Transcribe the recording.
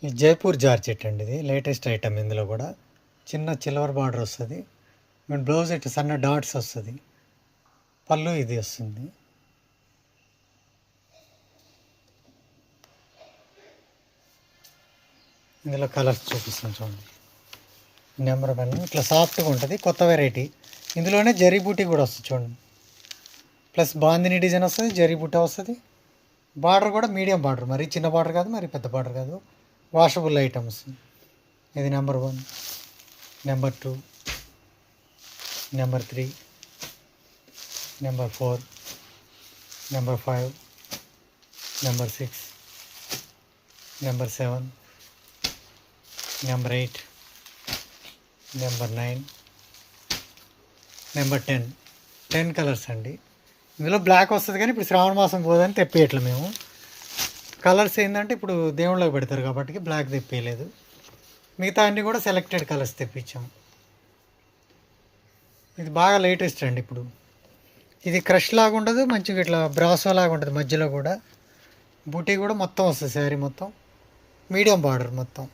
ఈ జైపూర్ జార్జెట్ అండి, ఇది లేటెస్ట్ ఐటమ్. ఇందులో కూడా చిన్న సిల్వర్ బార్డర్ వస్తుంది. మన బ్లౌజ్ ఇటు సన్న డాట్స్ వస్తుంది. పళ్ళు ఇది వస్తుంది. ఇందులో కలర్స్ చూపిస్తాను చూడండి. నెంబర్ 1 ఇట్లా సాఫ్ట్గా ఉంటుంది, కొత్త వెరైటీ. ఇందులోనే జరీ బూటీ కూడా వస్తుంది చూడండి. ప్లస్ బాందిని డిజైన్ వస్తుంది, జరీ బూటా వస్తుంది. బార్డర్ కూడా మీడియం బార్డర్, మరి చిన్న బార్డర్ కాదు, మరి పెద్ద బార్డర్ కాదు. Washable items. ఇది number 1, number 2, number 3, number 4, number 5, number 6, number 7, number 8, number 9, number 10. 10 colours అండి. ఇందులో బ్లాక్ వస్తుంది, కానీ ఇప్పుడు శ్రావణ మాసం పోదని తెప్పేయట్లే మేము. కలర్స్ ఏంటంటే ఇప్పుడు దేవుళ్ళకి పెడతారు కాబట్టి బ్లాక్ తెప్పేయలేదు. మిగతా అన్నీ కూడా సెలెక్టెడ్ కలర్స్ తెప్పించాం. ఇది బాగా లేటెస్ట్ అండి ఇప్పుడు. ఇది క్రష్ లాగా ఉండదు, మంచిగా ఇట్లా బ్రాసో లాగా ఉంటుంది. మధ్యలో కూడా బూటీ కూడా మొత్తం వస్తుంది, శారీ మొత్తం మీడియం బార్డర్ మొత్తం.